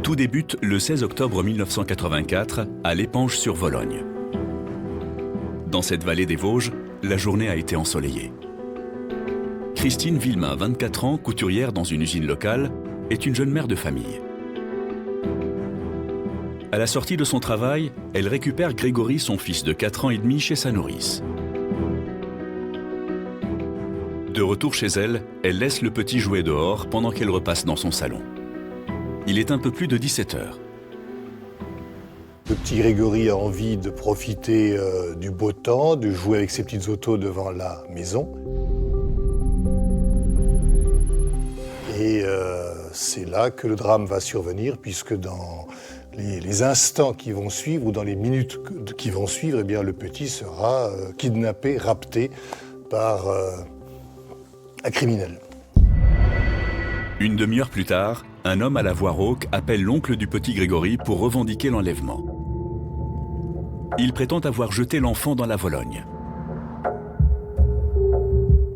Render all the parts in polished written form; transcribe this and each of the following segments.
Tout débute le 16 octobre 1984 à l'Épanche-sur-Vologne. Dans cette vallée des Vosges, la journée a été ensoleillée. Christine Villemain, 24 ans, couturière dans une usine locale, est une jeune mère de famille. À la sortie de son travail, elle récupère Grégory, son fils de 4 ans et demi, chez sa nourrice. De retour chez elle, elle laisse le petit jouer dehors pendant qu'elle repasse dans son salon. Il est un peu plus de 17 heures. Le petit Grégory a envie de profiter du beau temps, de jouer avec ses petites autos devant la maison. Et c'est là que le drame va survenir, puisque dans les instants qui vont suivre, ou dans les minutes qui vont suivre, eh bien, le petit sera kidnappé, rapté par un criminel. Une demi-heure plus tard, un homme à la voix rauque appelle l'oncle du petit Grégory pour revendiquer l'enlèvement. Il prétend avoir jeté l'enfant dans la Vologne.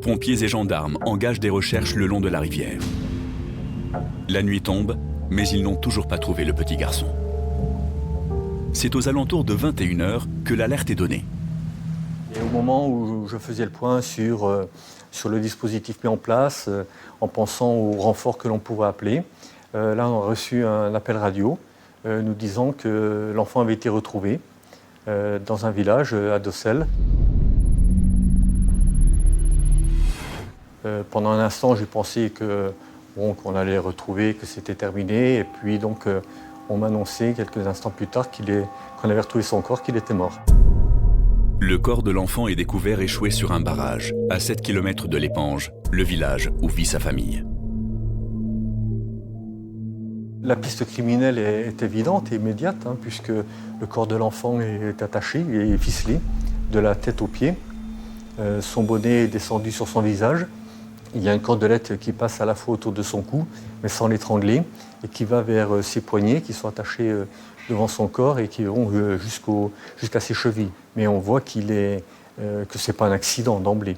Pompiers et gendarmes engagent des recherches le long de la rivière. La nuit tombe, mais ils n'ont toujours pas trouvé le petit garçon. C'est aux alentours de 21 h que l'alerte est donnée. Et au moment où je faisais le point sur le dispositif mis en place, en pensant au renfort que l'on pouvait appeler, là on a reçu un appel radio nous disant que l'enfant avait été retrouvé dans un village à Dossel. Pendant un instant, j'ai pensé qu'on allait le retrouver, que c'était terminé. Et puis donc, on m'a annoncé quelques instants plus tard qu'on avait retrouvé son corps, qu'il était mort. Le corps de l'enfant est découvert échoué sur un barrage, à 7 km de l'Épange, le village où vit sa famille. La piste criminelle est évidente et immédiate, puisque le corps de l'enfant est attaché, il est ficelé de la tête aux pieds. Son bonnet est descendu sur son visage. Il y a une cordelette qui passe à la fois autour de son cou, mais sans l'étrangler, et qui va vers ses poignets, qui sont attachés devant son corps et qui vont jusqu'à ses chevilles. Mais on voit que ce n'est pas un accident d'emblée.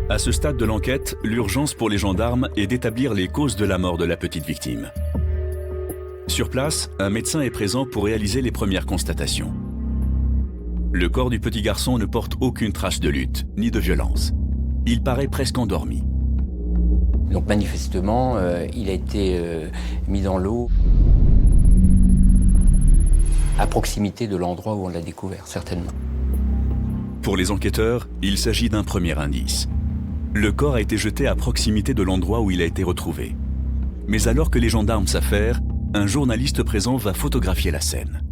À ce stade de l'enquête, l'urgence pour les gendarmes est d'établir les causes de la mort de la petite victime. Sur place, un médecin est présent pour réaliser les premières constatations. Le corps du petit garçon ne porte aucune trace de lutte, ni de violence. Il paraît presque endormi. Donc manifestement, il a été mis dans l'eau à proximité de l'endroit où on l'a découvert, certainement. Pour les enquêteurs, il s'agit d'un premier indice. Le corps a été jeté à proximité de l'endroit où il a été retrouvé. Mais alors que les gendarmes s'affairent, un journaliste présent va photographier la scène.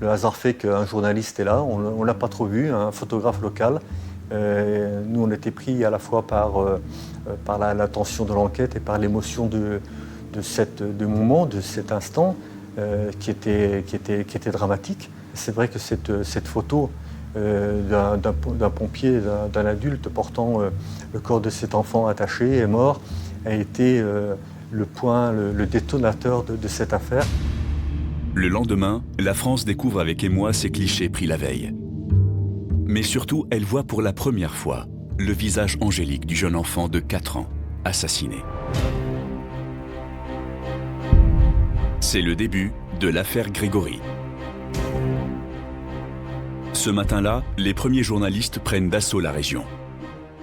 Le hasard fait qu'un journaliste est là, on ne l'a pas trop vu, un photographe local. Nous, on était pris à la fois par la tension de l'enquête et par l'émotion de moment, de cet instant qui était dramatique. C'est vrai que cette photo d'un pompier, d'un adulte portant le corps de cet enfant attaché et mort a été le détonateur de cette affaire. Le lendemain, la France découvre avec émoi ces clichés pris la veille. Mais surtout, elle voit pour la première fois le visage angélique du jeune enfant de 4 ans, assassiné. C'est le début de l'affaire Grégory. Ce matin-là, les premiers journalistes prennent d'assaut la région.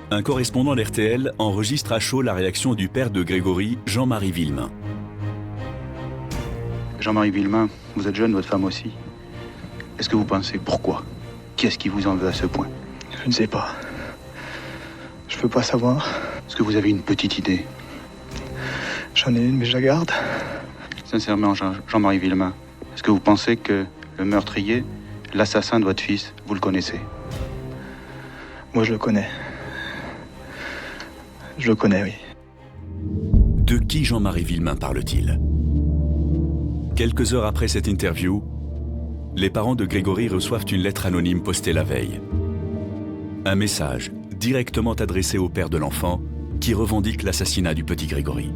Un correspondant d'RTL enregistre à chaud la réaction du père de Grégory, Jean-Marie Villemain. Jean-Marie Villemain, vous êtes jeune, votre femme aussi. Est-ce que vous pensez pourquoi? Qu'est-ce qui vous en veut à ce point? Je ne sais pas. Je peux pas savoir. Est-ce que vous avez une petite idée? J'en ai une, mais je la garde. Sincèrement, Jean-Marie Villemain, est-ce que vous pensez que le meurtrier, l'assassin de votre fils, vous le connaissez? Moi, je le connais. Je le connais, oui. De qui Jean-Marie Villemain parle-t-il? Quelques heures après cette interview, les parents de Grégory reçoivent une lettre anonyme postée la veille. Un message directement adressé au père de l'enfant qui revendique l'assassinat du petit Grégory.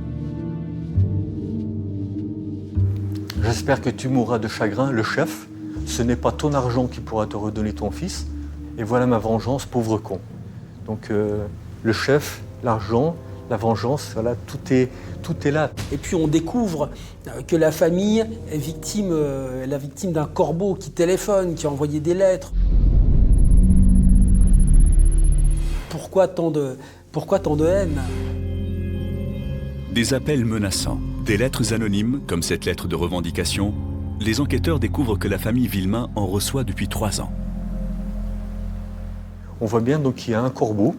J'espère que tu mourras de chagrin, le chef. Ce n'est pas ton argent qui pourra te redonner ton fils. Et voilà ma vengeance, pauvre con. Donc le chef, l'argent, la vengeance, voilà, tout est là. Et puis on découvre que la famille est la victime d'un corbeau qui téléphone, qui a envoyé des lettres. Pourquoi tant de haine ? Des appels menaçants, des lettres anonymes, comme cette lettre de revendication, les enquêteurs découvrent que la famille Villemain en reçoit depuis 3 ans. On voit bien donc qu'il y a un corbeau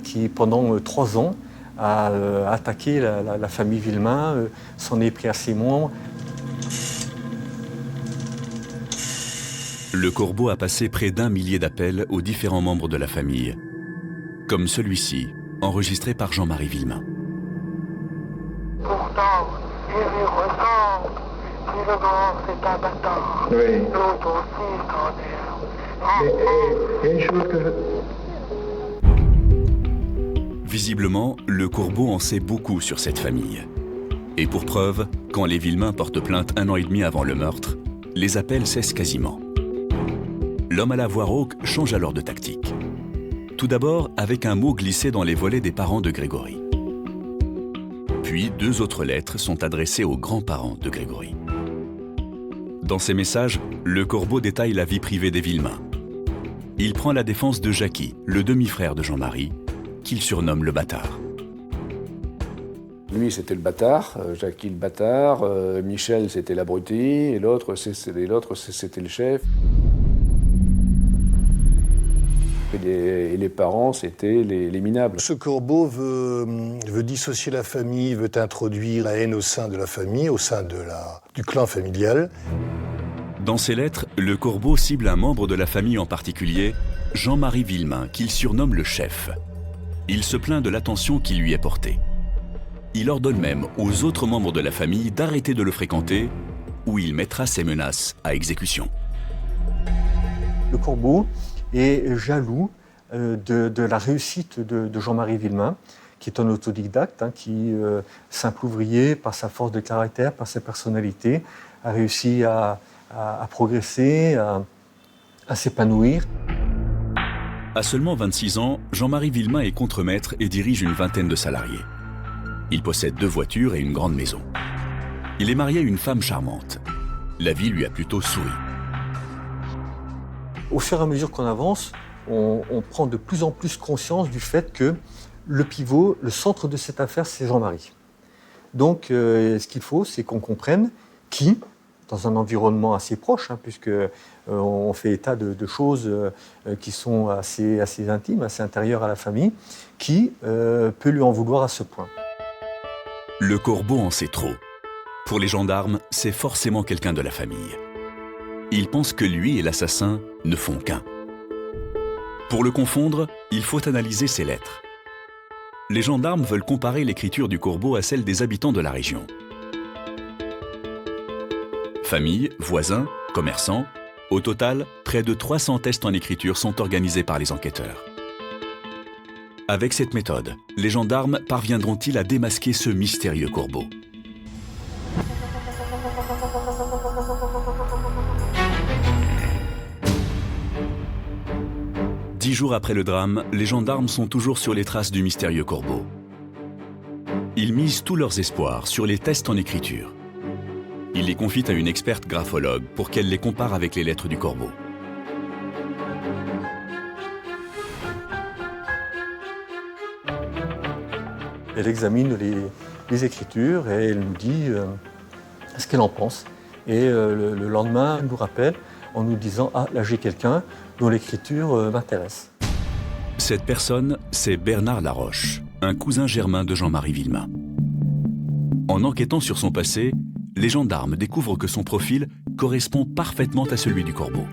qui, pendant 3 ans, a attaqué la famille Villemain, s'en est pris à ses membres. Le corbeau a passé près d'1 millier d'appels aux différents membres de la famille, comme celui-ci, enregistré par Jean-Marie Villemain. Pourtant, il lui ressemble. Si le grand c'est un bâtard, Oui. l'autre aussi extraordinaire. Il y a une chose que Visiblement, le corbeau en sait beaucoup sur cette famille. Et pour preuve, quand les Villemain portent plainte 1 an et demi avant le meurtre, les appels cessent quasiment. L'homme à la voix rauque change alors de tactique. Tout d'abord avec un mot glissé dans les volets des parents de Grégory. Puis 2 autres lettres sont adressées aux grands-parents de Grégory. Dans ces messages, le corbeau détaille la vie privée des Villemain. Il prend la défense de Jackie, le demi-frère de Jean-Marie, qu'il surnomme le bâtard. Lui, c'était le bâtard, Jackie le bâtard, Michel, c'était l'abruti, et l'autre, c'était le chef. Et les parents, c'était les minables. Ce corbeau veut dissocier la famille, veut introduire la haine au sein de la famille, au sein du clan familial. Dans ses lettres, le corbeau cible un membre de la famille en particulier, Jean-Marie Villemain, qu'il surnomme le chef. Il se plaint de l'attention qui lui est portée. Il ordonne même aux autres membres de la famille d'arrêter de le fréquenter, ou il mettra ses menaces à exécution. Le corbeau est jaloux de la réussite de Jean-Marie Villemain, qui est un autodidacte, qui, simple ouvrier, par sa force de caractère, par sa personnalité, a réussi à progresser, à s'épanouir. À seulement 26 ans, Jean-Marie Villemain est contremaître et dirige une vingtaine de salariés. Il possède 2 voitures et une grande maison. Il est marié à une femme charmante. La vie lui a plutôt souri. Au fur et à mesure qu'on avance, on prend de plus en plus conscience du fait que le pivot, le centre de cette affaire, c'est Jean-Marie. Donc, ce qu'il faut, c'est qu'on comprenne qui, dans un environnement assez proche, puisque on fait état de choses qui sont assez intimes, assez intérieures à la famille, qui peut lui en vouloir à ce point. Le corbeau en sait trop. Pour les gendarmes, c'est forcément quelqu'un de la famille. Ils pensent que lui et l'assassin ne font qu'un. Pour le confondre, il faut analyser ses lettres. Les gendarmes veulent comparer l'écriture du corbeau à celle des habitants de la région. Familles, voisins, commerçants, au total, près de 300 tests en écriture sont organisés par les enquêteurs. Avec cette méthode, les gendarmes parviendront-ils à démasquer ce mystérieux corbeau ? Dix jours après le drame, les gendarmes sont toujours sur les traces du mystérieux corbeau. Ils misent tous leurs espoirs sur les tests en écriture. Ils les confient à une experte graphologue pour qu'elle les compare avec les lettres du corbeau. Elle examine les écritures et elle nous dit ce qu'elle en pense. Et le lendemain, elle nous rappelle en nous disant « Ah, là j'ai quelqu'un dont l'écriture m'intéresse ». Cette personne, c'est Bernard Laroche, un cousin germain de Jean-Marie Villemain. En enquêtant sur son passé, les gendarmes découvrent que son profil correspond parfaitement à celui du corbeau.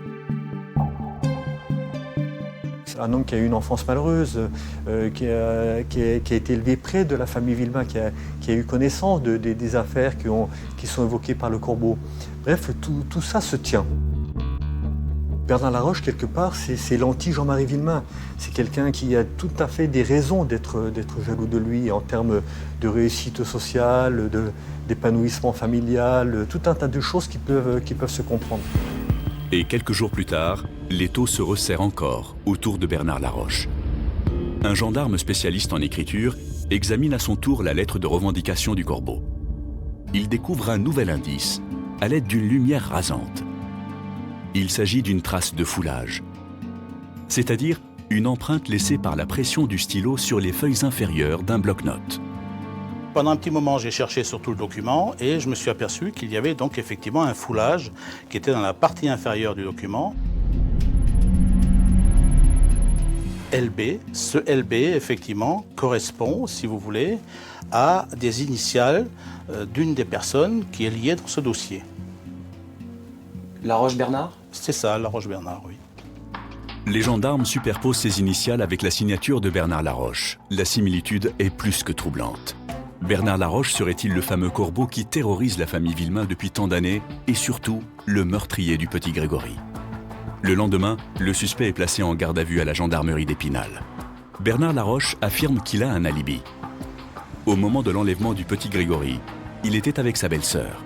C'est un homme qui a eu une enfance malheureuse, qui a été élevé près de la famille Villemain, qui a eu connaissance des affaires qui sont évoquées par le corbeau. Bref, tout ça se tient. Bernard Laroche, quelque part, c'est l'anti-Jean-Marie Villemain. C'est quelqu'un qui a tout à fait des raisons d'être jaloux de lui en termes de réussite sociale, d'épanouissement familial, tout un tas de choses qui peuvent se comprendre. Et quelques jours plus tard, l'étau se resserre encore autour de Bernard Laroche. Un gendarme spécialiste en écriture examine à son tour la lettre de revendication du corbeau. Il découvre un nouvel indice à l'aide d'une lumière rasante. Il s'agit d'une trace de foulage, c'est-à-dire une empreinte laissée par la pression du stylo sur les feuilles inférieures d'un bloc-notes. Pendant un petit moment, j'ai cherché sur tout le document et je me suis aperçu qu'il y avait donc effectivement un foulage qui était dans la partie inférieure du document. LB, ce LB, effectivement, correspond, si vous voulez, à des initiales d'une des personnes qui est liée dans ce dossier. Laroche-Bernard ? C'est ça, Laroche-Bernard, oui. Les gendarmes superposent ces initiales avec la signature de Bernard Laroche. La similitude est plus que troublante. Bernard Laroche serait-il le fameux corbeau qui terrorise la famille Villemain depuis tant d'années et surtout le meurtrier du petit Grégory? Le lendemain, le suspect est placé en garde à vue à la gendarmerie d'Épinal. Bernard Laroche affirme qu'il a un alibi. Au moment de l'enlèvement du petit Grégory, il était avec sa belle-sœur.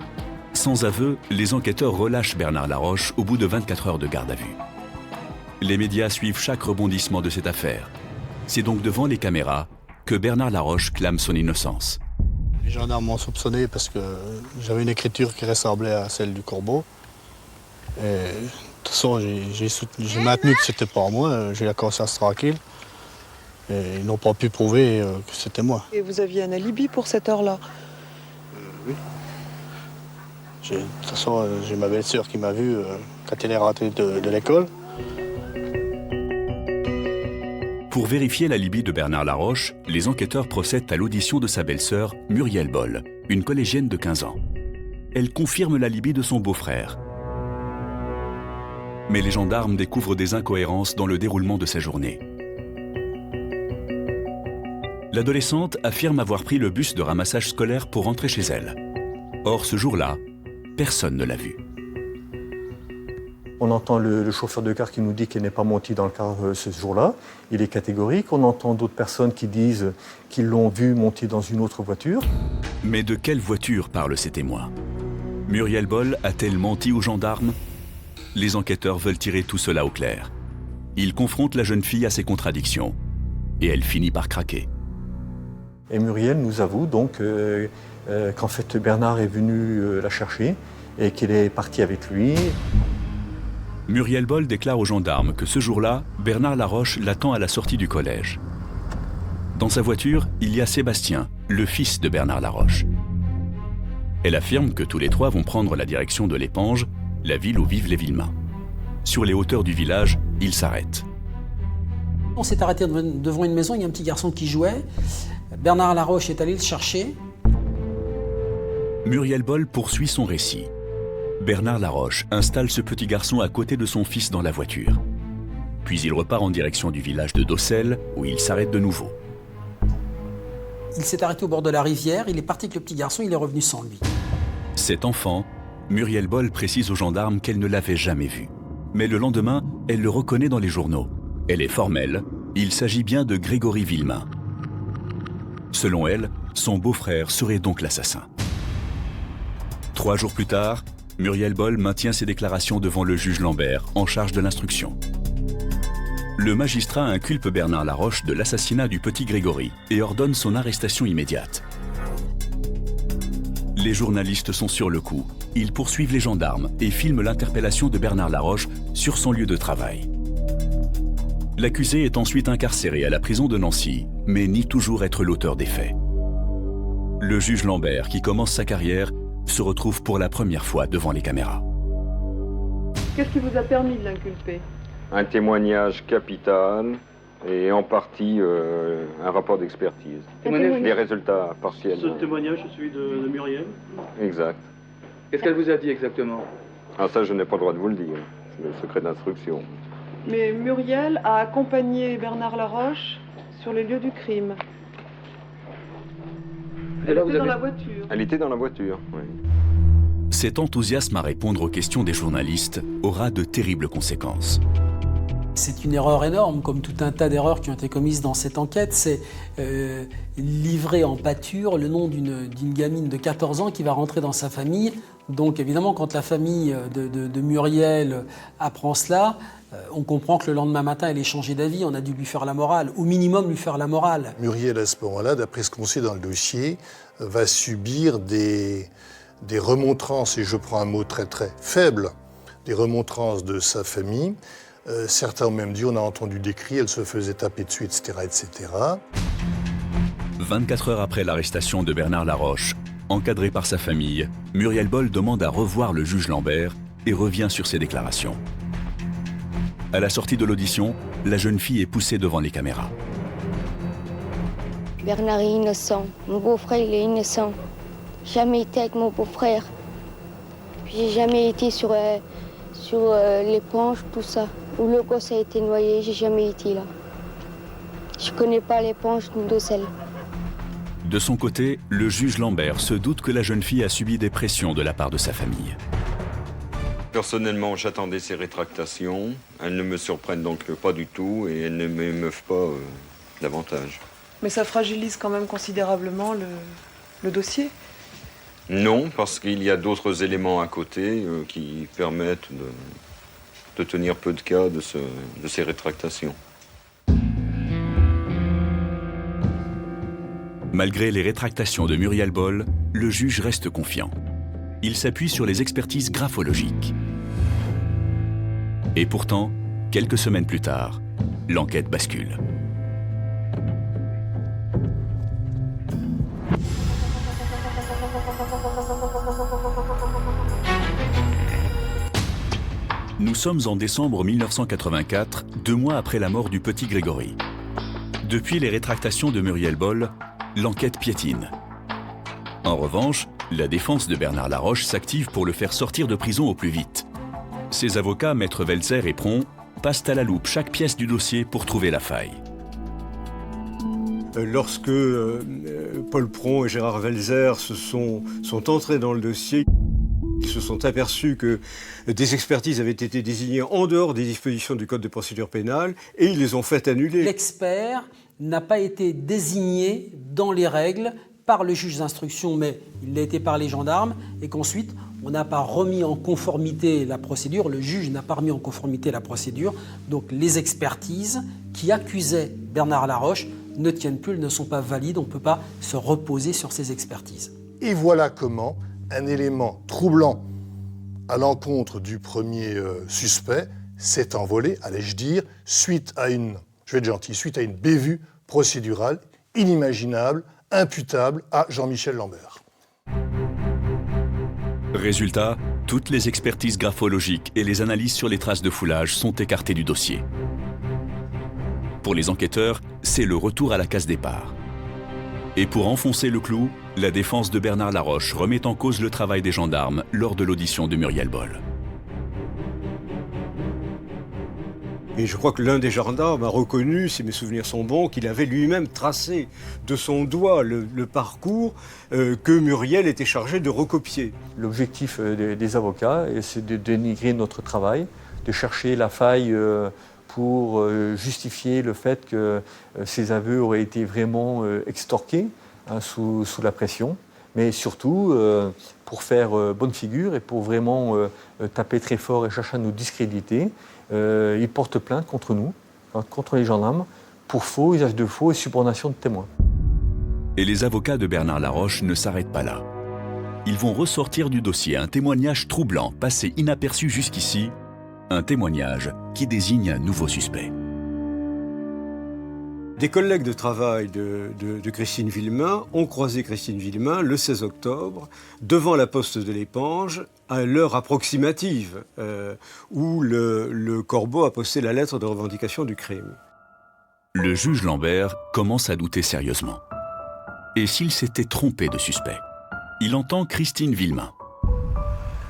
Sans aveu, les enquêteurs relâchent Bernard Laroche au bout de 24 heures de garde à vue. Les médias suivent chaque rebondissement de cette affaire. C'est donc devant les caméras que Bernard Laroche clame son innocence. Les gendarmes m'ont soupçonné parce que j'avais une écriture qui ressemblait à celle du corbeau. Et, de toute façon, j'ai maintenu que c'était pas moi, j'ai la conscience tranquille. Et ils n'ont pas pu prouver que c'était moi. Et vous aviez un alibi pour cette heure-là? Oui. De toute façon, j'ai ma belle-sœur qui m'a vu quand elle est rentrée de l'école. Pour vérifier l'alibi de Bernard Laroche, les enquêteurs procèdent à l'audition de sa belle-sœur, Muriel Boll, une collégienne de 15 ans. Elle confirme l'alibi de son beau-frère. Mais les gendarmes découvrent des incohérences dans le déroulement de sa journée. L'adolescente affirme avoir pris le bus de ramassage scolaire pour rentrer chez elle. Or, ce jour-là, personne ne l'a vue. On entend le chauffeur de car qui nous dit qu'il n'est pas menti dans le car ce jour-là. Il est catégorique. On entend d'autres personnes qui disent qu'ils l'ont vu monter dans une autre voiture. Mais de quelle voiture parlent ces témoins? Muriel Boll a-t-elle menti aux gendarmes? Les enquêteurs veulent tirer tout cela au clair. Ils confrontent la jeune fille à ses contradictions. Et elle finit par craquer. Et Muriel nous avoue donc qu'en fait Bernard est venu la chercher et qu'il est parti avec lui. Muriel Boll déclare aux gendarmes que ce jour-là, Bernard Laroche l'attend à la sortie du collège. Dans sa voiture, il y a Sébastien, le fils de Bernard Laroche. Elle affirme que tous les trois vont prendre la direction de l'Épange, la ville où vivent les Villemain. Sur les hauteurs du village, ils s'arrêtent. On s'est arrêté devant une maison, il y a un petit garçon qui jouait. Bernard Laroche est allé le chercher. Muriel Boll poursuit son récit. Bernard Laroche installe ce petit garçon à côté de son fils dans la voiture. Puis il repart en direction du village de Dossel, où il s'arrête de nouveau. Il s'est arrêté au bord de la rivière, il est parti avec le petit garçon, il est revenu sans lui. Cet enfant, Muriel Boll précise aux gendarmes qu'elle ne l'avait jamais vu. Mais le lendemain, elle le reconnaît dans les journaux. Elle est formelle, il s'agit bien de Grégory Villemain. Selon elle, son beau-frère serait donc l'assassin. 3 jours plus tard, Muriel Boll maintient ses déclarations devant le juge Lambert, en charge de l'instruction. Le magistrat inculpe Bernard Laroche de l'assassinat du petit Grégory et ordonne son arrestation immédiate. Les journalistes sont sur le coup. Ils poursuivent les gendarmes et filment l'interpellation de Bernard Laroche sur son lieu de travail. L'accusé est ensuite incarcéré à la prison de Nancy, mais nie toujours être l'auteur des faits. Le juge Lambert, qui commence sa carrière, se retrouve pour la première fois devant les caméras. Qu'est-ce qui vous a permis de l'inculper? Un témoignage capital et en partie un rapport d'expertise. Des résultats partiels. Ce témoignage, c'est celui de Muriel? Exact. Qu'est-ce qu'elle vous a dit exactement? Ah, ça, je n'ai pas le droit de vous le dire. C'est le secret d'instruction. Mais Muriel a accompagné Bernard Laroche sur les lieux du crime. Elle était dans la voiture. Elle était dans la voiture, oui. Cet enthousiasme à répondre aux questions des journalistes aura de terribles conséquences. C'est une erreur énorme, comme tout un tas d'erreurs qui ont été commises dans cette enquête. C'est livrer en pâture le nom d'une gamine de 14 ans qui va rentrer dans sa famille. Donc évidemment, quand la famille de Muriel apprend cela, on comprend que le lendemain matin, elle est changée d'avis. On a dû lui faire la morale, au minimum lui faire la morale. Muriel, à ce moment-là, d'après ce qu'on sait dans le dossier, va subir des remontrances, et je prends un mot très très faible, des remontrances de sa famille. Certains ont même dit, on a entendu des cris, elle se faisait taper dessus, etc., etc. 24 heures après l'arrestation de Bernard Laroche, encadré par sa famille, Muriel Boll demande à revoir le juge Lambert et revient sur ses déclarations. À la sortie de l'audition, la jeune fille est poussée devant les caméras. Bernard est innocent. Mon beau-frère, il est innocent. J'ai jamais été avec mon beau-frère. J'ai jamais été sur l'éponge, tout ça. Où le gosse a été noyé, j'ai jamais été là. Je connais pas l'éponge ni d'eau sel. De son côté, le juge Lambert se doute que la jeune fille a subi des pressions de la part de sa famille. Personnellement, j'attendais ces rétractations. Elles ne me surprennent donc pas du tout et elles ne m'émeuvent pas davantage. Mais ça fragilise quand même considérablement le dossier. Non, parce qu'il y a d'autres éléments à côté qui permettent de tenir peu de cas de ces rétractations. Malgré les rétractations de Muriel Boll, le juge reste confiant. Il s'appuie sur les expertises graphologiques. Et pourtant, quelques semaines plus tard, l'enquête bascule. Nous sommes en décembre 1984, 2 mois après la mort du petit Grégory. Depuis les rétractations de Muriel Boll, l'enquête piétine. En revanche, la défense de Bernard Laroche s'active pour le faire sortir de prison au plus vite. Ses avocats, maître Welzer et Pron, passent à la loupe chaque pièce du dossier pour trouver la faille. Lorsque Paul Pron et Gérard Welzer sont entrés dans le dossier, ils se sont aperçus que des expertises avaient été désignées en dehors des dispositions du Code de procédure pénale et ils les ont fait annuler. L'expert n'a pas été désigné dans les règles par le juge d'instruction, mais il l'a été par les gendarmes, et qu'ensuite, on n'a pas remis en conformité la procédure, le juge n'a pas remis en conformité la procédure, donc les expertises qui accusaient Bernard Laroche ne tiennent plus, elles ne sont pas valides, on ne peut pas se reposer sur ces expertises. Et voilà comment un élément troublant à l'encontre du premier suspect s'est envolé, allais-je dire, suite à une bévue procédurale inimaginable, imputable à Jean-Michel Lambert. Résultat, toutes les expertises graphologiques et les analyses sur les traces de foulage sont écartées du dossier. Pour les enquêteurs, c'est le retour à la case départ. Et pour enfoncer le clou, la défense de Bernard Laroche remet en cause le travail des gendarmes lors de l'audition de Muriel Boll. Et je crois que l'un des gendarmes a reconnu, si mes souvenirs sont bons, qu'il avait lui-même tracé de son doigt le parcours que Muriel était chargée de recopier. L'objectif des avocats, c'est de dénigrer notre travail, de chercher la faille pour justifier le fait que ces aveux auraient été vraiment extorqués sous la pression, mais surtout pour faire bonne figure et pour vraiment taper très fort et chercher à nous discréditer. Ils portent plainte contre nous, contre les gendarmes, pour faux, usage de faux et subornation de témoins. Et les avocats de Bernard Laroche ne s'arrêtent pas là. Ils vont ressortir du dossier un témoignage troublant, passé inaperçu jusqu'ici, un témoignage qui désigne un nouveau suspect. Des collègues de travail de Christine Villemain ont croisé Christine Villemain le 16 octobre devant la poste de l'Épange à l'heure approximative où le Corbeau a posté la lettre de revendication du crime. Le juge Lambert commence à douter sérieusement. Et s'il s'était trompé de suspect? Il entend Christine Villemain.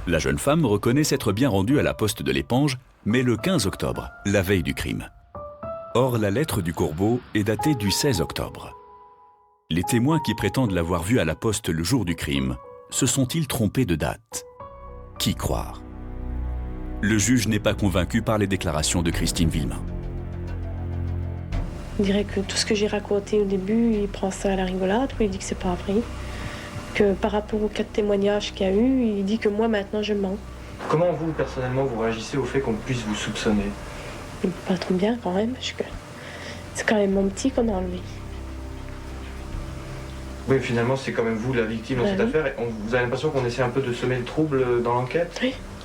La jeune femme reconnaît s'être bien rendue à la poste de l'Épange, mais le 15 octobre, la veille du crime. Or, la lettre du Corbeau est datée du 16 octobre. Les témoins qui prétendent l'avoir vue à la poste le jour du crime se sont-ils trompés de date? Qui croire? Le juge n'est pas convaincu par les déclarations de Christine Villemain. On dirait que tout ce que j'ai raconté au début, il prend ça à la rigolade, il dit que c'est pas vrai. Que par rapport aux 4 témoignages qu'il y a eu, il dit que moi maintenant je mens. Comment vous, personnellement, vous réagissez au fait qu'on puisse vous soupçonner? Pas trop bien quand même, parce que c'est quand même mon petit qu'on a enlevé. Oui, finalement, c'est quand même vous la victime dans cette affaire. Et vous avez l'impression qu'on essaie un peu de semer le trouble dans l'enquête?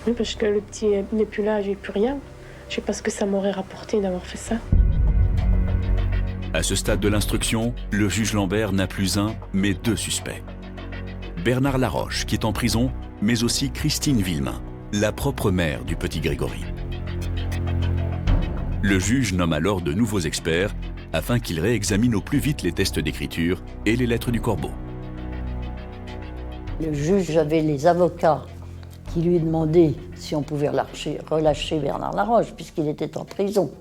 Oui, parce que le petit n'est plus là, j'ai plus rien. Je sais pas ce que ça m'aurait rapporté d'avoir fait ça. À ce stade de l'instruction, le juge Lambert n'a plus un, mais 2 suspects. Bernard Laroche, qui est en prison, mais aussi Christine Villemain, la propre mère du petit Grégory. Le juge nomme alors de nouveaux experts afin qu'ils réexaminent au plus vite les tests d'écriture et les lettres du corbeau. Le juge avait les avocats qui lui demandaient si on pouvait relâcher Bernard Laroche, puisqu'il était en prison.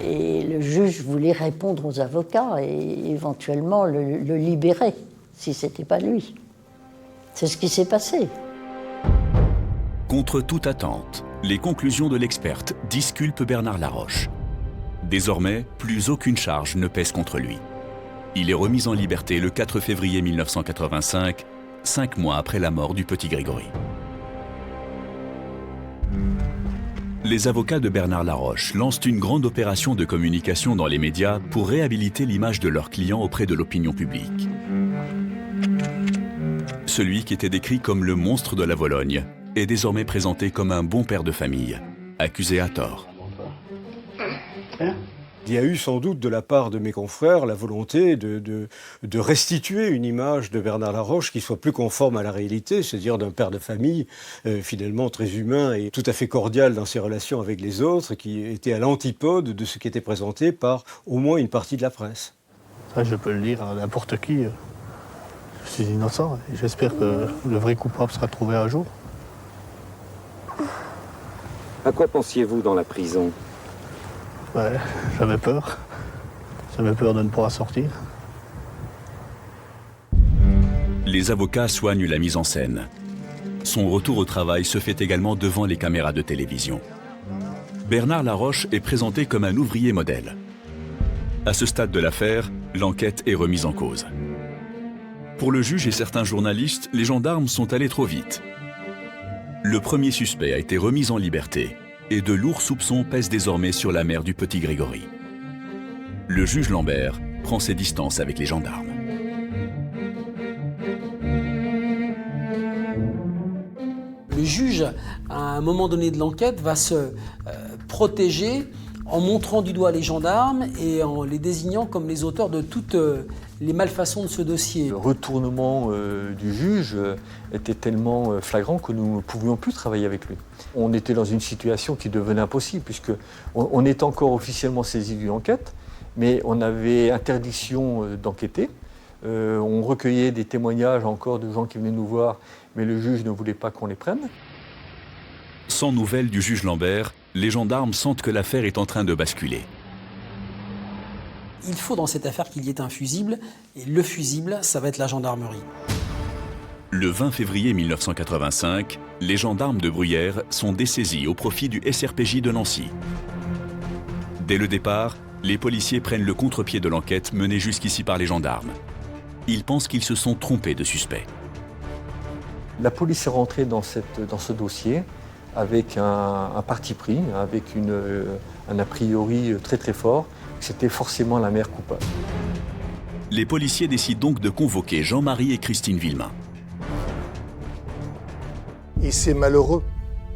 Et le juge voulait répondre aux avocats et éventuellement le libérer, si ce n'était pas lui. C'est ce qui s'est passé. Contre toute attente, les conclusions de l'experte disculpent Bernard Laroche. Désormais, plus aucune charge ne pèse contre lui. Il est remis en liberté le 4 février 1985, 5 mois après la mort du petit Grégory. Les avocats de Bernard Laroche lancent une grande opération de communication dans les médias pour réhabiliter l'image de leur client auprès de l'opinion publique. Celui qui était décrit comme le monstre de la Vologne est désormais présenté comme un bon père de famille, accusé à tort. Il y a eu sans doute de la part de mes confrères la volonté de restituer une image de Bernard Laroche qui soit plus conforme à la réalité, c'est-à-dire d'un père de famille finalement très humain et tout à fait cordial dans ses relations avec les autres, qui était à l'antipode de ce qui était présenté par au moins une partie de la presse. Ça, je peux le dire à n'importe qui. Je suis innocent et j'espère que le vrai coupable sera trouvé un jour. À quoi pensiez-vous dans la prison? Ouais, j'avais peur. J'avais peur de ne pas en sortir. Les avocats soignent la mise en scène. Son retour au travail se fait également devant les caméras de télévision. Bernard Laroche est présenté comme un ouvrier modèle. À ce stade de l'affaire, l'enquête est remise en cause. Pour le juge et certains journalistes, les gendarmes sont allés trop vite. Le premier suspect a été remis en liberté et de lourds soupçons pèsent désormais sur la mère du petit Grégory. Le juge Lambert prend ses distances avec les gendarmes. Le juge, à un moment donné de l'enquête, va se protéger en montrant du doigt les gendarmes et en les désignant comme les auteurs de toutes les malfaçons de ce dossier. Le retournement du juge était tellement flagrant que nous ne pouvions plus travailler avec lui. On était dans une situation qui devenait impossible puisque on est encore officiellement saisi d'une enquête, mais on avait interdiction d'enquêter. On recueillait des témoignages encore de gens qui venaient nous voir, mais le juge ne voulait pas qu'on les prenne. Sans nouvelles du juge Lambert, les gendarmes sentent que l'affaire est en train de basculer. Il faut dans cette affaire qu'il y ait un fusible, et le fusible, ça va être la gendarmerie. Le 20 février 1985, les gendarmes de Bruyères sont dessaisis au profit du SRPJ de Nancy. Dès le départ, les policiers prennent le contre-pied de l'enquête menée jusqu'ici par les gendarmes. Ils pensent qu'ils se sont trompés de suspect. La police est rentrée dans ce dossier avec un parti pris, avec un a priori très très fort, que c'était forcément la mère coupable. Les policiers décident donc de convoquer Jean-Marie et Christine Villemain. Et ces malheureux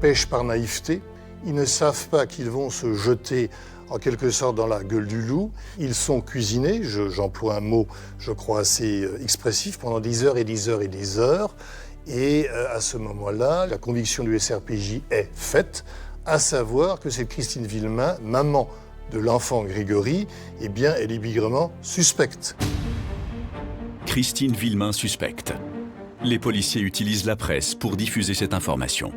pêchent par naïveté. Ils ne savent pas qu'ils vont se jeter en quelque sorte dans la gueule du loup. Ils sont cuisinés, j'emploie un mot, je crois, assez expressif, pendant des heures et des heures et des heures. Et à ce moment-là, la conviction du SRPJ est faite, à savoir que cette Christine Villemain, maman de l'enfant Grégory, eh bien, elle est bigrement suspecte. Christine Villemain suspecte. Les policiers utilisent la presse pour diffuser cette information.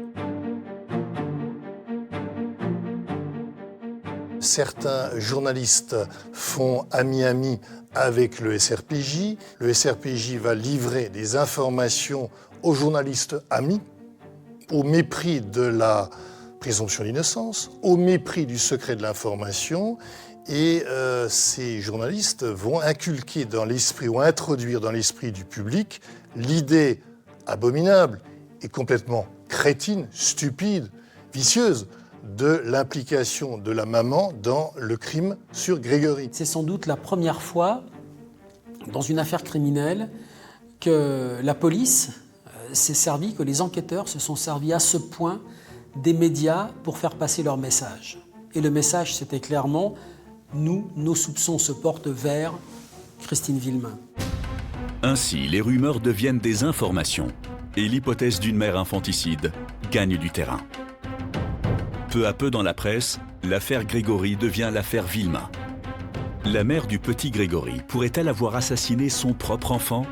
Certains journalistes font ami-ami avec le SRPJ. Le SRPJ va livrer des informations aux journalistes amis, au mépris de la présomption d'innocence, au mépris du secret de l'information. Et ces journalistes vont inculquer dans l'esprit ou introduire dans l'esprit du public l'idée abominable et complètement crétine, stupide, vicieuse de l'implication de la maman dans le crime sur Grégory. C'est sans doute la première fois dans une affaire criminelle que la police s'est servie, que les enquêteurs se sont servis à ce point des médias pour faire passer leur message. Et le message, c'était clairement « Nous, nos soupçons se portent vers Christine Villemain ». Ainsi, les rumeurs deviennent des informations et l'hypothèse d'une mère infanticide gagne du terrain. Peu à peu dans la presse, l'affaire Grégory devient l'affaire Villemain. La mère du petit Grégory pourrait-elle avoir assassiné son propre enfant?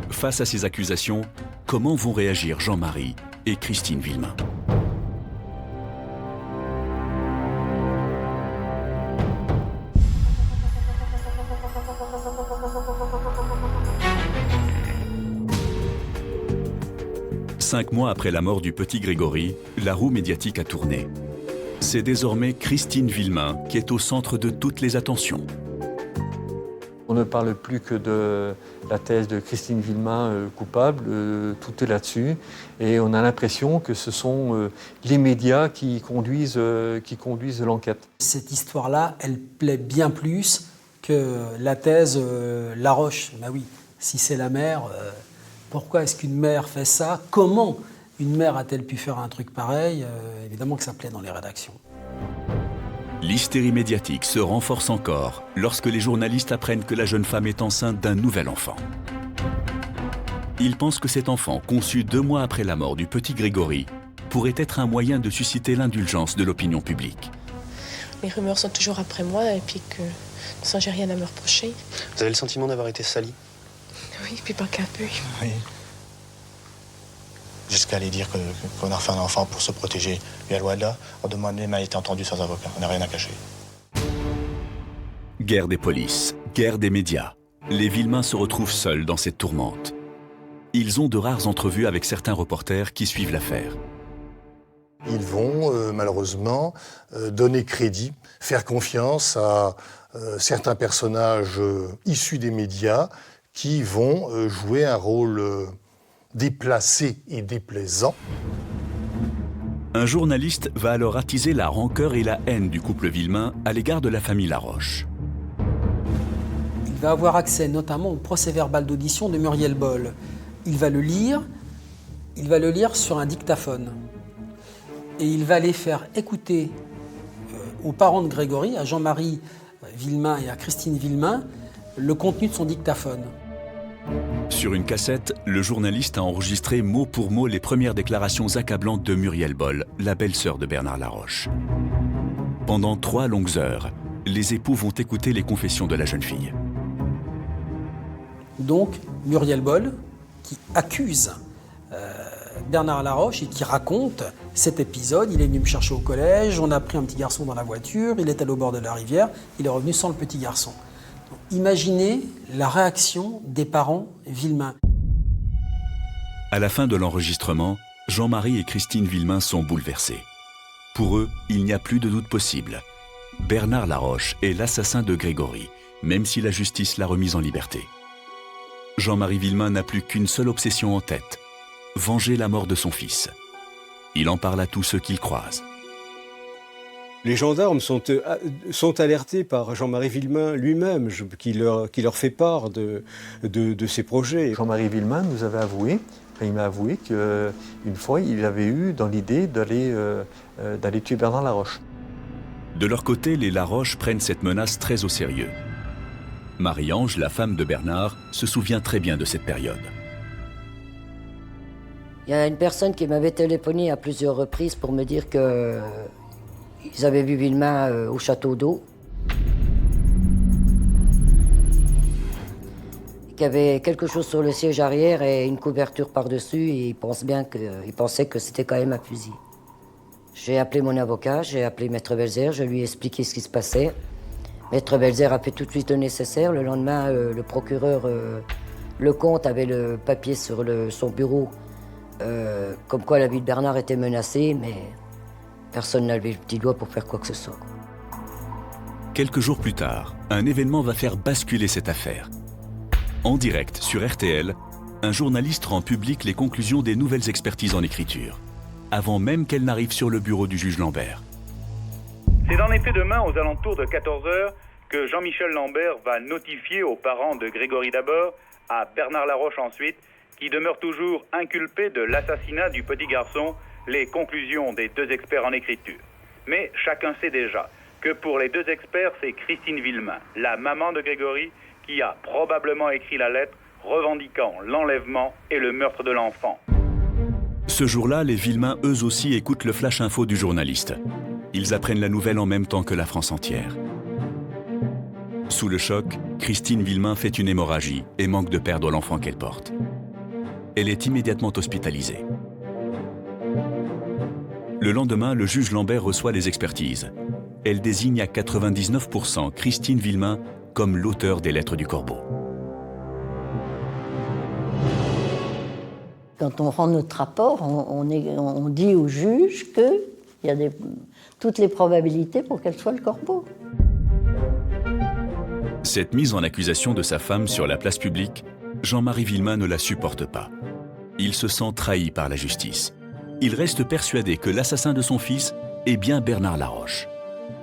Face à ces accusations, comment vont réagir Jean-Marie et Christine Villemain? Cinq mois après la mort du petit Grégory, la roue médiatique a tourné. C'est désormais Christine Villemain qui est au centre de toutes les attentions. On ne parle plus que de la thèse de Christine Villemain coupable, tout est là-dessus. Et on a l'impression que ce sont les médias qui conduisent l'enquête. Cette histoire-là, elle plaît bien plus que la thèse Laroche. Ben oui, si c'est la mère, pourquoi est-ce qu'une mère fait ça? Comment une mère a-t-elle pu faire un truc pareil? Évidemment que ça plaît dans les rédactions. L'hystérie médiatique se renforce encore lorsque les journalistes apprennent que la jeune femme est enceinte d'un nouvel enfant. Ils pensent que cet enfant, conçu 2 mois après la mort du petit Grégory, pourrait être un moyen de susciter l'indulgence de l'opinion publique. Les rumeurs sont toujours après moi et puis que sans j'ai rien à me reprocher. Vous avez le sentiment d'avoir été sali? Oui, puis pas qu'un peu. Oui. Jusqu'à aller dire qu'on a refait un enfant pour se protéger. Mais à loin de là, on demande même à être entendu sans avocat. On n'a rien à cacher. Guerre des polices, guerre des médias. Les Villemain se retrouvent seuls dans cette tourmente. Ils ont de rares entrevues avec certains reporters qui suivent l'affaire. Ils vont malheureusement donner crédit, faire confiance à certains personnages issus des médias qui vont jouer un rôle déplacé et déplaisant. Un journaliste va alors attiser la rancœur et la haine du couple Villemain à l'égard de la famille Laroche. Il va avoir accès notamment au procès-verbal d'audition de Muriel Boll. Il va le lire sur un dictaphone. Et il va les faire écouter aux parents de Grégory, à Jean-Marie Villemain et à Christine Villemain, le contenu de son dictaphone. Sur une cassette, le journaliste a enregistré mot pour mot les premières déclarations accablantes de Muriel Boll, la belle-sœur de Bernard Laroche. Pendant 3 longues heures, les époux vont écouter les confessions de la jeune fille. Donc, Muriel Boll, qui accuse Bernard Laroche et qui raconte cet épisode. Il est venu me chercher au collège, on a pris un petit garçon dans la voiture, il est allé au bord de la rivière, il est revenu sans le petit garçon. Donc, imaginez la réaction des parents Villemain. À la fin de l'enregistrement, Jean-Marie et Christine Villemain sont bouleversés. Pour eux, il n'y a plus de doute possible. Bernard Laroche est l'assassin de Grégory, même si la justice l'a remis en liberté. Jean-Marie Villemain n'a plus qu'une seule obsession en tête, venger la mort de son fils. Il en parle à tous ceux qu'il croise. Les gendarmes sont alertés par Jean-Marie Villemain lui-même, qui leur fait part de ses projets. Jean-Marie Villemain nous avait avoué, il m'a avoué qu'une fois, il avait eu dans l'idée d'aller tuer Bernard Laroche. De leur côté, les Laroche prennent cette menace très au sérieux. Marie-Ange, la femme de Bernard, se souvient très bien de cette période. Il y a une personne qui m'avait téléphoné à plusieurs reprises pour me dire qu'ils avaient vu Villemain au château d'eau. Qu'il y avait quelque chose sur le siège arrière et une couverture par-dessus, et il pensait que c'était quand même un fusil. J'ai appelé mon avocat, j'ai appelé Maître Belzer, je lui ai expliqué ce qui se passait. Maître Belzer a fait tout de suite le nécessaire. Le lendemain, le procureur Lecomte avait le papier sur son bureau comme quoi la vie de Bernard était menacée, mais Personne n'a levé le petit doigt pour faire quoi que ce soit. Quelques jours plus tard, un événement va faire basculer cette affaire. En direct sur RTL, un journaliste rend public les conclusions des nouvelles expertises en écriture, avant même qu'elles n'arrivent sur le bureau du juge Lambert. C'est en effet demain, aux alentours de 14h, que Jean-Michel Lambert va notifier aux parents de Grégory d'abord, à Bernard Laroche ensuite, qui demeure toujours inculpé de l'assassinat du petit garçon, les conclusions des deux experts en écriture. Mais chacun sait déjà que pour les deux experts, c'est Christine Villemain, la maman de Grégory, qui a probablement écrit la lettre revendiquant l'enlèvement et le meurtre de l'enfant. Ce jour-là, les Villemain, eux aussi, écoutent le flash info du journaliste. Ils apprennent la nouvelle en même temps que la France entière. Sous le choc, Christine Villemain fait une hémorragie et manque de perdre l'enfant qu'elle porte. Elle est immédiatement hospitalisée. Le lendemain, le juge Lambert reçoit les expertises. Elle désigne à 99% Christine Villemain comme l'auteur des lettres du Corbeau. Quand on rend notre rapport, on dit au juge qu'il y a toutes les probabilités pour qu'elle soit le Corbeau. Cette mise en accusation de sa femme sur la place publique, Jean-Marie Villemain ne la supporte pas. Il se sent trahi par la justice. Il reste persuadé que l'assassin de son fils est bien Bernard Laroche.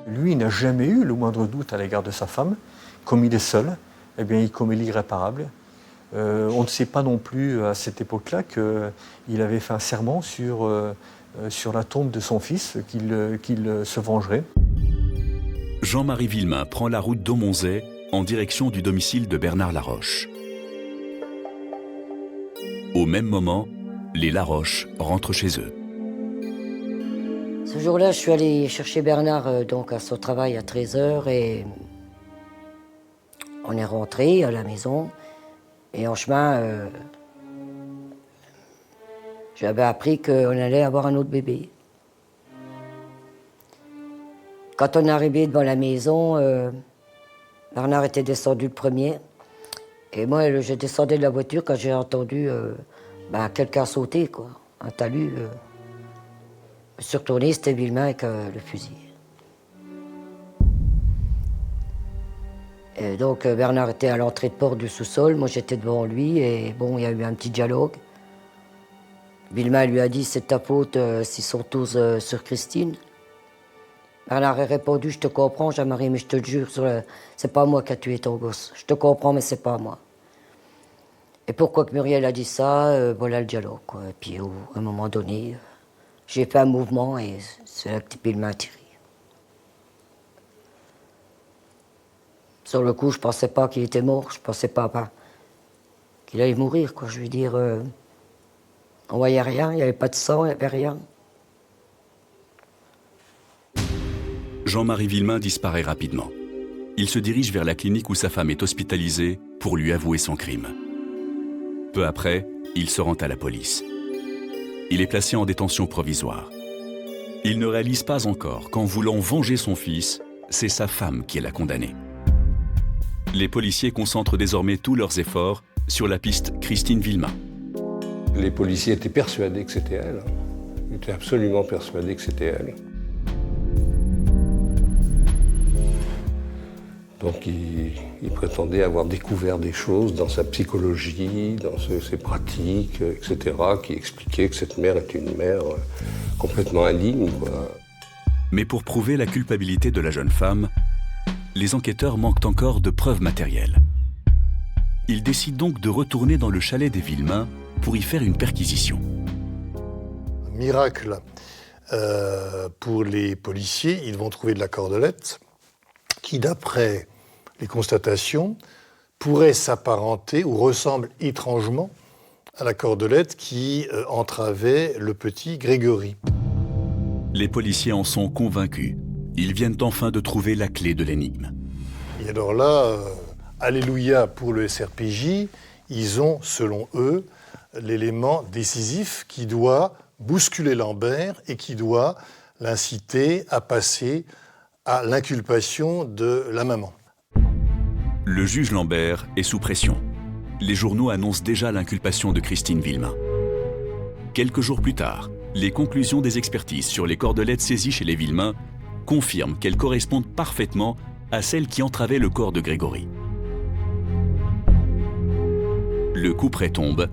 Lui n'a jamais eu le moindre doute à l'égard de sa femme. Comme il est seul, eh bien, il commet l'irréparable. On ne sait pas non plus à cette époque-là qu'il avait fait un serment sur la tombe de son fils, qu'il se vengerait. Jean-Marie Villemain prend la route d'Aumonzey en direction du domicile de Bernard Laroche. Au même moment, les Laroche rentrent chez eux. Ce jour-là, je suis allé chercher Bernard donc à son travail à 13h et on est rentré à la maison. Et en chemin, j'avais appris qu'on allait avoir un autre bébé. Quand on est arrivé devant la maison, Bernard était descendu le premier. Et moi, je descendais de la voiture quand j'ai entendu quelqu'un sauter, quoi. Un talus. Je me suis retourné, c'était Villemain avec le fusil. Et donc Bernard était à l'entrée de porte du sous-sol, moi j'étais devant lui et bon, il y a eu un petit dialogue. Villemain lui a dit c'est de ta faute s'ils sont tous sur Christine. Bernard a répondu je te comprends Jean-Marie mais je te le jure, c'est pas moi qui a tué ton gosse. Je te comprends mais c'est pas moi. Et pourquoi que Muriel a dit ça, voilà le dialogue, quoi. Et puis à un moment donné, j'ai fait un mouvement et c'est là que Villemain a tiré. Sur le coup, je pensais pas qu'il était mort, je pensais pas qu'il allait mourir, quoi. Je veux dire, on voyait rien, il n'y avait pas de sang, il n'y avait rien. Jean-Marie Villemain disparaît rapidement. Il se dirige vers la clinique où sa femme est hospitalisée pour lui avouer son crime. Peu après, il se rend à la police. Il est placé en détention provisoire. Il ne réalise pas encore qu'en voulant venger son fils, c'est sa femme qui l'a condamné. Les policiers concentrent désormais tous leurs efforts sur la piste Christine Villemain. Les policiers étaient persuadés que c'était elle. Ils étaient absolument persuadés que c'était elle. Donc ils prétendaient avoir découvert des choses dans sa psychologie, dans ses pratiques, etc., qui expliquaient que cette mère est une mère complètement indigne, quoi. Mais pour prouver la culpabilité de la jeune femme, les enquêteurs manquent encore de preuves matérielles. Ils décident donc de retourner dans le chalet des Villemain pour y faire une perquisition. Miracle pour les policiers, ils vont trouver de la cordelette qui, d'après les constatations, pourrait s'apparenter ou ressemble étrangement à la cordelette qui entravait le petit Grégory. Les policiers en sont convaincus. Ils viennent enfin de trouver la clé de l'énigme. Et alors là, alléluia pour le SRPJ, ils ont, selon eux, l'élément décisif qui doit bousculer Lambert et qui doit l'inciter à passer à l'inculpation de la maman. Le juge Lambert est sous pression. Les journaux annoncent déjà l'inculpation de Christine Villemain. Quelques jours plus tard, les conclusions des expertises sur les cordelettes saisies chez les Villemain confirment qu'elles correspondent parfaitement à celles qui entravaient le corps de Grégory. Le couperet tombe.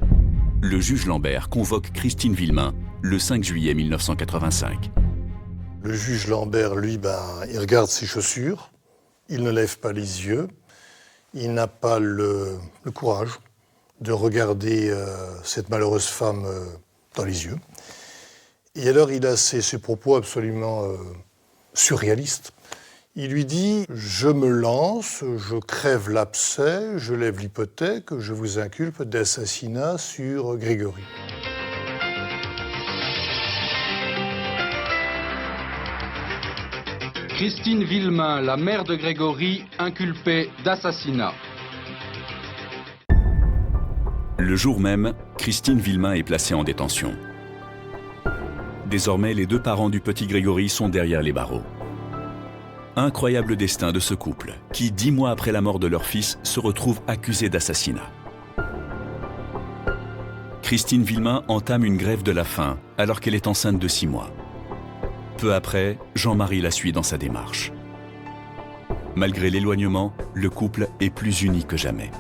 Le juge Lambert convoque Christine Villemain le 5 juillet 1985. Le juge Lambert, lui, il regarde ses chaussures, il ne lève pas les yeux, il n'a pas le courage de regarder cette malheureuse femme dans les yeux. Et alors il a ces propos absolument surréalistes. Il lui dit « Je me lance, je crève l'abcès, je lève l'hypothèque, je vous inculpe d'assassinat sur Grégory. » Christine Villemain, la mère de Grégory, inculpée d'assassinat. Le jour même, Christine Villemain est placée en détention. Désormais, les deux parents du petit Grégory sont derrière les barreaux. Incroyable destin de ce couple, qui, 10 mois après la mort de leur fils, se retrouve accusé d'assassinat. Christine Villemain entame une grève de la faim, alors qu'elle est enceinte de 6 mois. Peu après, Jean-Marie la suit dans sa démarche. Malgré l'éloignement, le couple est plus uni que jamais.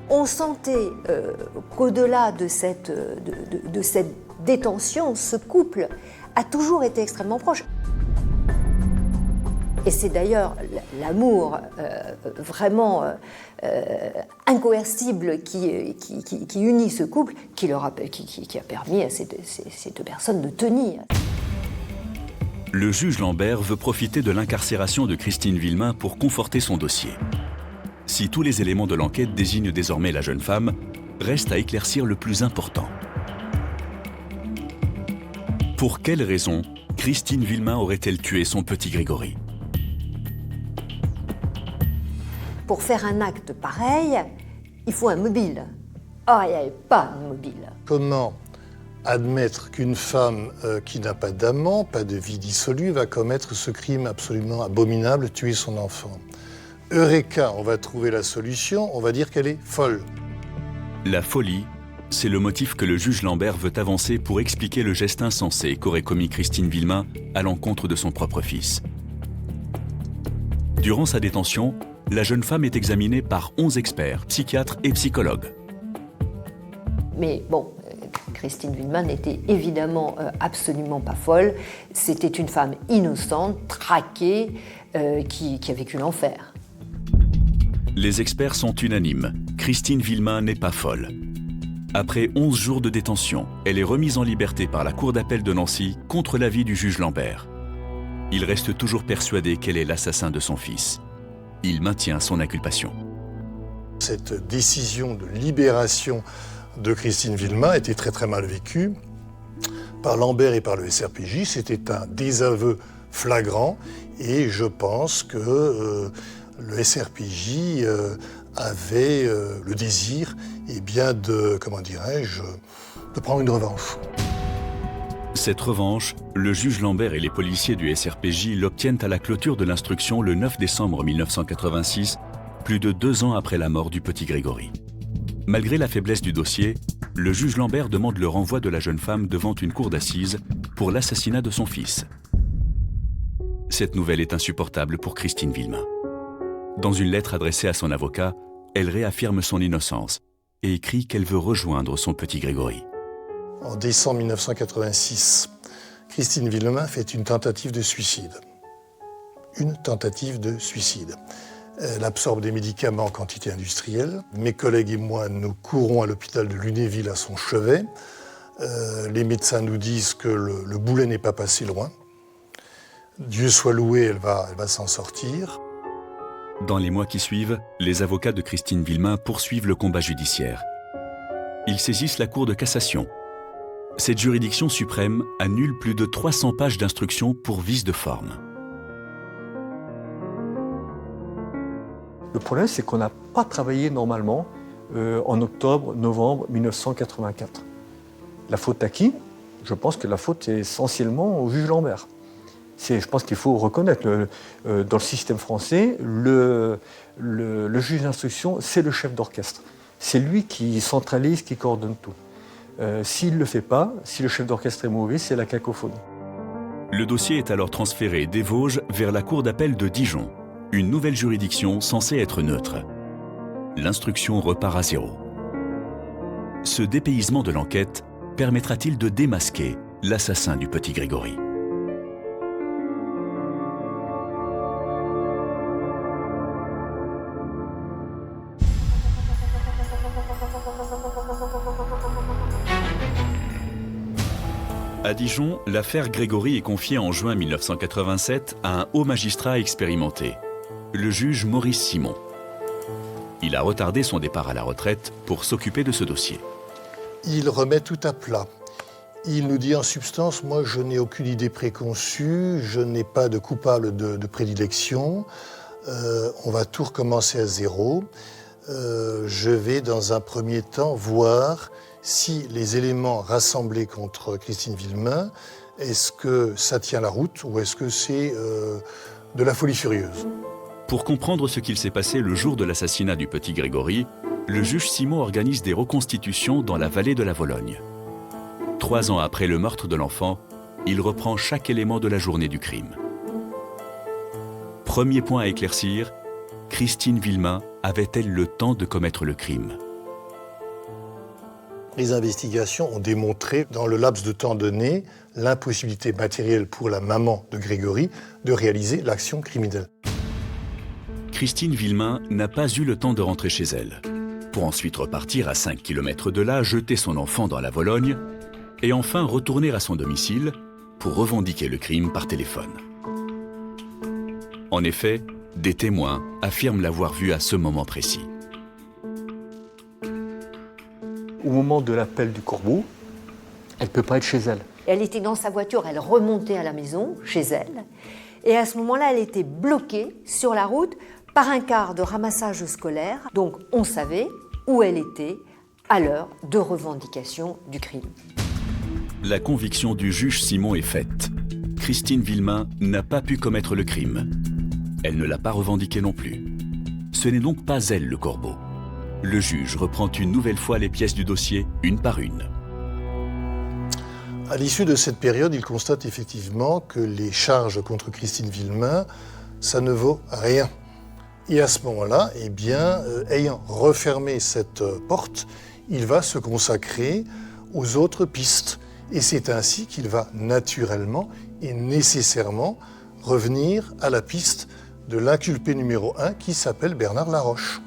On sentait qu'au-delà de cette détention, ce couple a toujours été extrêmement proche. Et c'est d'ailleurs l'amour vraiment incoercible qui unit ce couple qui a permis à ces deux personnes de tenir. Le juge Lambert veut profiter de l'incarcération de Christine Villemain pour conforter son dossier. Si tous les éléments de l'enquête désignent désormais la jeune femme, reste à éclaircir le plus important. Pour quelle raison Christine Villemain aurait-elle tué son petit Grégory? Pour faire un acte pareil, il faut un mobile. Or, il n'y avait pas de mobile. Comment admettre qu'une femme qui n'a pas d'amant, pas de vie dissolue, va commettre ce crime absolument abominable, tuer son enfant? Eureka, on va trouver la solution, on va dire qu'elle est folle. La folie, c'est le motif que le juge Lambert veut avancer pour expliquer le geste insensé qu'aurait commis Christine Villemain à l'encontre de son propre fils. Durant sa détention, la jeune femme est examinée par 11 experts, psychiatres et psychologues. Mais bon, Christine Villemain n'était évidemment absolument pas folle. C'était une femme innocente, traquée, qui a vécu l'enfer. Les experts sont unanimes. Christine Villemain n'est pas folle. Après 11 jours de détention, elle est remise en liberté par la Cour d'appel de Nancy contre l'avis du juge Lambert. Il reste toujours persuadé qu'elle est l'assassin de son fils. Il maintient son inculpation. Cette décision de libération de Christine Villemain était très très mal vécue par Lambert et par le SRPJ. C'était un désaveu flagrant et je pense que le SRPJ avait le désir de prendre une revanche. Cette revanche, le juge Lambert et les policiers du SRPJ l'obtiennent à la clôture de l'instruction le 9 décembre 1986, plus de 2 ans après la mort du petit Grégory. Malgré la faiblesse du dossier, le juge Lambert demande le renvoi de la jeune femme devant une cour d'assises pour l'assassinat de son fils. Cette nouvelle est insupportable pour Christine Villemain. Dans une lettre adressée à son avocat, elle réaffirme son innocence et écrit qu'elle veut rejoindre son petit Grégory. En décembre 1986, Christine Villemain fait une tentative de suicide. Une tentative de suicide. Elle absorbe des médicaments en quantité industrielle. Mes collègues et moi, nous courons à l'hôpital de Lunéville à son chevet. Les médecins nous disent que le boulet n'est pas passé loin. Dieu soit loué, elle va s'en sortir. Dans les mois qui suivent, les avocats de Christine Villemain poursuivent le combat judiciaire. Ils saisissent la Cour de cassation. Cette juridiction suprême annule plus de 300 pages d'instructions pour vice de forme. Le problème, c'est qu'on n'a pas travaillé normalement en octobre-novembre 1984. La faute à qui? Je pense que la faute est essentiellement au juge Lambert. Je pense qu'il faut reconnaître, dans le système français, le juge d'instruction, c'est le chef d'orchestre. C'est lui qui centralise, qui coordonne tout. S'il ne le fait pas, si le chef d'orchestre est mauvais, c'est la cacophonie. Le dossier est alors transféré des Vosges vers la cour d'appel de Dijon, une nouvelle juridiction censée être neutre. L'instruction repart à zéro. Ce dépaysement de l'enquête permettra-t-il de démasquer l'assassin du petit Grégory ? À Dijon, l'affaire Grégory est confiée en juin 1987 à un haut magistrat expérimenté, le juge Maurice Simon. Il a retardé son départ à la retraite pour s'occuper de ce dossier. Il remet tout à plat. Il nous dit en substance, moi je n'ai aucune idée préconçue, je n'ai pas de coupable de prédilection, on va tout recommencer à zéro. Je vais dans un premier temps voir si les éléments rassemblés contre Christine Villemain, est-ce que ça tient la route ou est-ce que c'est de la folie furieuse ? Pour comprendre ce qu'il s'est passé le jour de l'assassinat du petit Grégory, le juge Simon organise des reconstitutions dans la vallée de la Vologne. 3 ans après le meurtre de l'enfant, il reprend chaque élément de la journée du crime. Premier point à éclaircir, Christine Villemain avait-elle le temps de commettre le crime ? Les investigations ont démontré, dans le laps de temps donné, l'impossibilité matérielle pour la maman de Grégory de réaliser l'action criminelle. Christine Villemain n'a pas eu le temps de rentrer chez elle, pour ensuite repartir à 5 km de là, jeter son enfant dans la Vologne, et enfin retourner à son domicile pour revendiquer le crime par téléphone. En effet, des témoins affirment l'avoir vue à ce moment précis. Au moment de l'appel du corbeau, elle ne peut pas être chez elle. Elle était dans sa voiture, elle remontait à la maison, chez elle, et à ce moment-là, elle était bloquée sur la route par un car de ramassage scolaire. Donc on savait où elle était à l'heure de revendication du crime. La conviction du juge Simon est faite. Christine Villemain n'a pas pu commettre le crime. Elle ne l'a pas revendiqué non plus. Ce n'est donc pas elle le corbeau. Le juge reprend une nouvelle fois les pièces du dossier, une par une. À l'issue de cette période, il constate effectivement que les charges contre Christine Villemain, ça ne vaut rien. Et à ce moment-là, eh bien, ayant refermé cette porte, il va se consacrer aux autres pistes. Et c'est ainsi qu'il va naturellement et nécessairement revenir à la piste de l'inculpé numéro 1 qui s'appelle Bernard Laroche.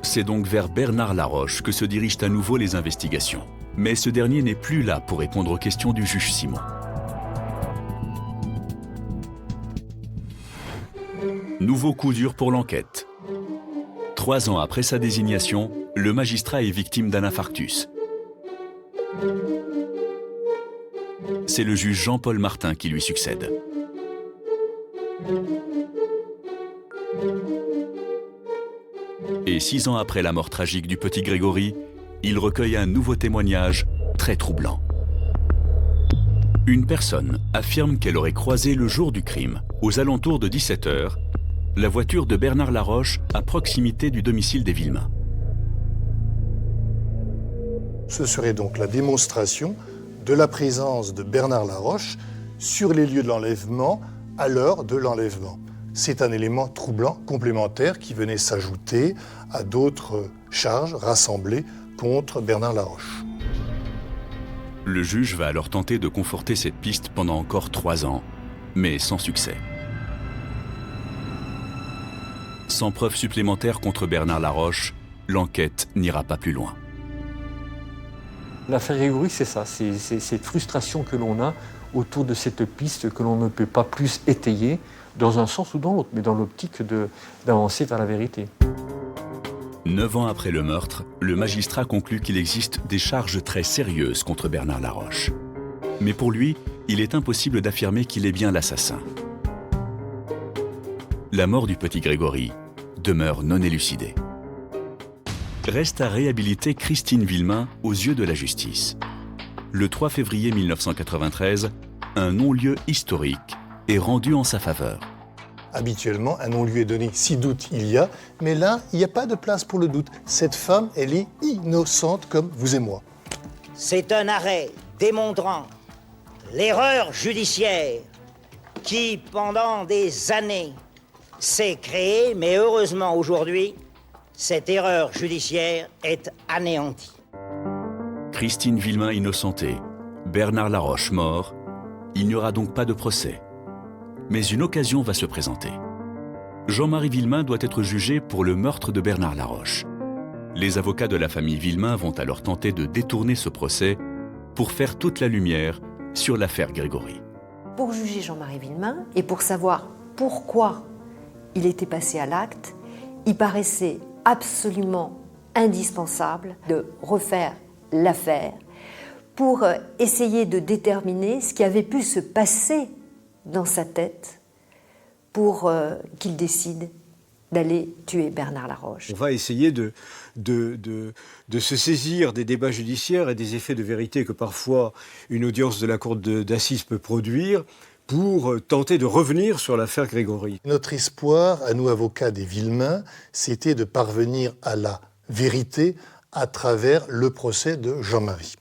C'est donc vers Bernard Laroche que se dirigent à nouveau les investigations. Mais ce dernier n'est plus là pour répondre aux questions du juge Simon. Nouveau coup dur pour l'enquête. 3 ans après sa désignation, le magistrat est victime d'un infarctus. C'est le juge Jean-Paul Martin qui lui succède. Et 6 ans après la mort tragique du petit Grégory, il recueille un nouveau témoignage très troublant. Une personne affirme qu'elle aurait croisé le jour du crime, aux alentours de 17 h, la voiture de Bernard Laroche à proximité du domicile des Villemain. Ce serait donc la démonstration de la présence de Bernard Laroche sur les lieux de l'enlèvement à l'heure de l'enlèvement. C'est un élément troublant complémentaire qui venait s'ajouter à d'autres charges rassemblées contre Bernard Laroche. Le juge va alors tenter de conforter cette piste pendant encore 3 ans, mais sans succès. Sans preuve supplémentaire contre Bernard Laroche, l'enquête n'ira pas plus loin. L'affaire Grégory, c'est ça, c'est cette frustration que l'on a autour de cette piste que l'on ne peut pas plus étayer dans un sens ou dans l'autre, mais dans l'optique d'avancer vers la vérité. 9 ans après le meurtre, le magistrat conclut qu'il existe des charges très sérieuses contre Bernard Laroche. Mais pour lui, il est impossible d'affirmer qu'il est bien l'assassin. La mort du petit Grégory demeure non élucidée. Reste à réhabiliter Christine Villemain aux yeux de la justice. Le 3 février 1993, un non-lieu historique est rendu en sa faveur. Habituellement, un non-lieu est donné si doute il y a, mais là, il n'y a pas de place pour le doute. Cette femme, elle est innocente comme vous et moi. C'est un arrêt démontrant l'erreur judiciaire qui, pendant des années, s'est créée, mais heureusement aujourd'hui, cette erreur judiciaire est anéantie. Christine Villemain innocentée, Bernard Laroche mort, il n'y aura donc pas de procès. Mais une occasion va se présenter. Jean-Marie Villemain doit être jugé pour le meurtre de Bernard Laroche. Les avocats de la famille Villemain vont alors tenter de détourner ce procès pour faire toute la lumière sur l'affaire Grégory. Pour juger Jean-Marie Villemain et pour savoir pourquoi il était passé à l'acte, il paraissait absolument indispensable de refaire l'affaire pour essayer de déterminer ce qui avait pu se passer dans sa tête pour qu'il décide d'aller tuer Bernard Laroche. On va essayer de se saisir des débats judiciaires et des effets de vérité que parfois une audience de la cour d'assises peut produire pour tenter de revenir sur l'affaire Grégory. Notre espoir, à nous avocats des Villemain, c'était de parvenir à la vérité à travers le procès de Jean-Marie.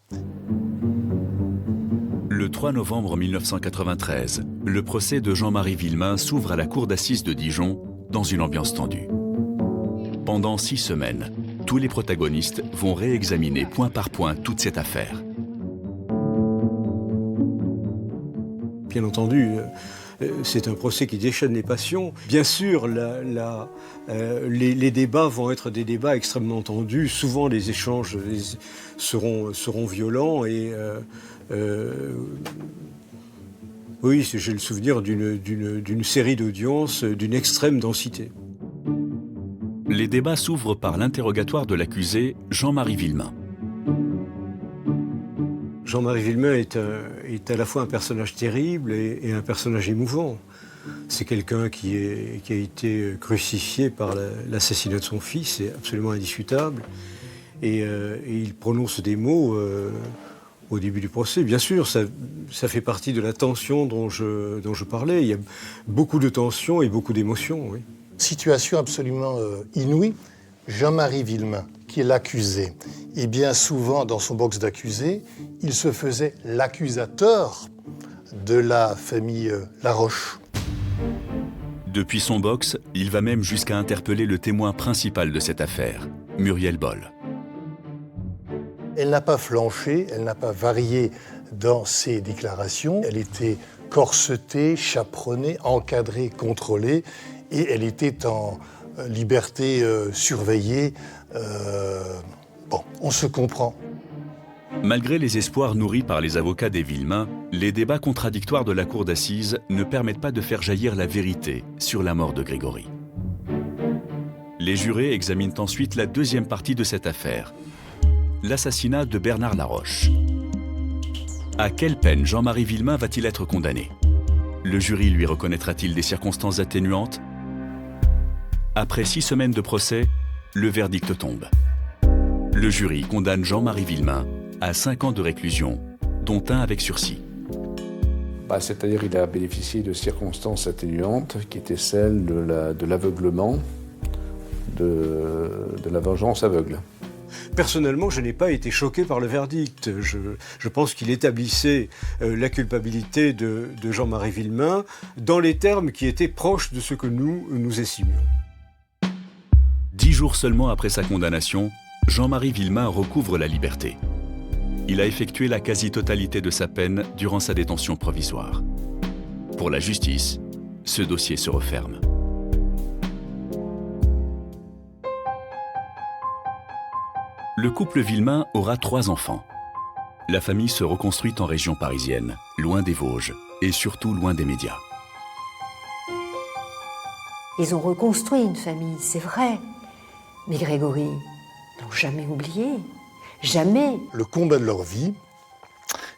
Le 3 novembre 1993, le procès de Jean-Marie Villemain s'ouvre à la cour d'assises de Dijon dans une ambiance tendue. Pendant 6 semaines, tous les protagonistes vont réexaminer point par point toute cette affaire. Bien entendu, c'est un procès qui déchaîne les passions. Bien sûr, les débats vont être des débats extrêmement tendus. Souvent, les échanges seront violents et oui, j'ai le souvenir d'une série d'audiences d'une extrême densité. Les débats s'ouvrent par l'interrogatoire de l'accusé Jean-Marie Villemain. Jean-Marie Villemain est à la fois un personnage terrible et un personnage émouvant. C'est quelqu'un qui a été crucifié par l'assassinat de son fils, c'est absolument indiscutable. Et il prononce des mots au début du procès. Bien sûr, ça fait partie de la tension dont je parlais. Il y a beaucoup de tension et beaucoup d'émotions, oui. Situation absolument inouïe. Jean-Marie Villemain, qui est l'accusé, et bien souvent dans son box d'accusés, il se faisait l'accusateur de la famille Laroche. Depuis son box, il va même jusqu'à interpeller le témoin principal de cette affaire, Muriel Boll. Elle n'a pas flanché, elle n'a pas varié dans ses déclarations. Elle était corsetée, chaperonnée, encadrée, contrôlée, et elle était en liberté surveillée. Bon, on se comprend. Malgré les espoirs nourris par les avocats des Villemain, les débats contradictoires de la cour d'assises ne permettent pas de faire jaillir la vérité sur la mort de Grégory. Les jurés examinent ensuite la deuxième partie de cette affaire, l'assassinat de Bernard Laroche. À quelle peine Jean-Marie Villemain va-t-il être condamné? Le jury lui reconnaîtra-t-il des circonstances atténuantes? Après 6 semaines de procès, le verdict tombe. Le jury condamne Jean-Marie Villemain à 5 ans de réclusion, dont 1 avec sursis. C'est-à-dire qu'il a bénéficié de circonstances atténuantes qui étaient celles de l'aveuglement, de la vengeance aveugle. Personnellement, je n'ai pas été choqué par le verdict. Je pense qu'il établissait la culpabilité de Jean-Marie Villemain dans les termes qui étaient proches de ce que nous estimions. 10 jours seulement après sa condamnation, Jean-Marie Villemain recouvre la liberté. Il a effectué la quasi-totalité de sa peine durant sa détention provisoire. Pour la justice, ce dossier se referme. Le couple Villemain aura 3 enfants. La famille se reconstruit en région parisienne, loin des Vosges et surtout loin des médias. Ils ont reconstruit une famille, c'est vrai. Mais Grégory n'ont jamais oublié. Jamais. Le combat de leur vie,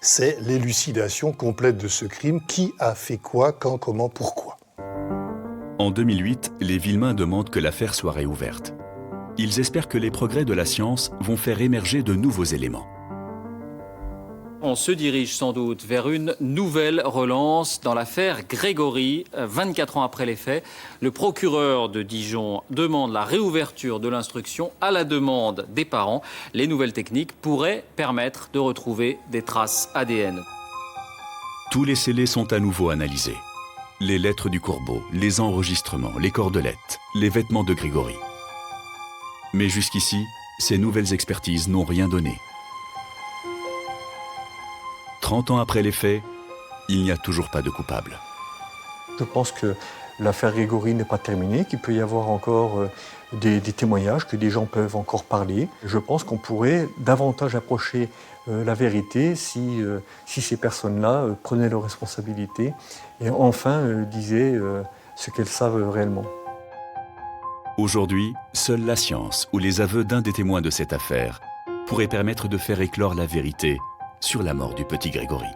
c'est l'élucidation complète de ce crime. Qui a fait quoi, quand, comment, pourquoi. En 2008, les Villemain demandent que l'affaire soit réouverte. Ils espèrent que les progrès de la science vont faire émerger de nouveaux éléments. On se dirige sans doute vers une nouvelle relance dans l'affaire Grégory. 24 ans après les faits, le procureur de Dijon demande la réouverture de l'instruction à la demande des parents. Les nouvelles techniques pourraient permettre de retrouver des traces ADN. Tous les scellés sont à nouveau analysés. Les lettres du corbeau, les enregistrements, les cordelettes, les vêtements de Grégory. Mais jusqu'ici, ces nouvelles expertises n'ont rien donné. 30 ans après les faits, il n'y a toujours pas de coupable. Je pense que l'affaire Grégory n'est pas terminée, qu'il peut y avoir encore des témoignages, que des gens peuvent encore parler. Je pense qu'on pourrait davantage approcher la vérité si ces personnes-là prenaient leurs responsabilités et enfin disaient ce qu'elles savent réellement. Aujourd'hui, seule la science ou les aveux d'un des témoins de cette affaire pourraient permettre de faire éclore la vérité sur la mort du petit Grégory.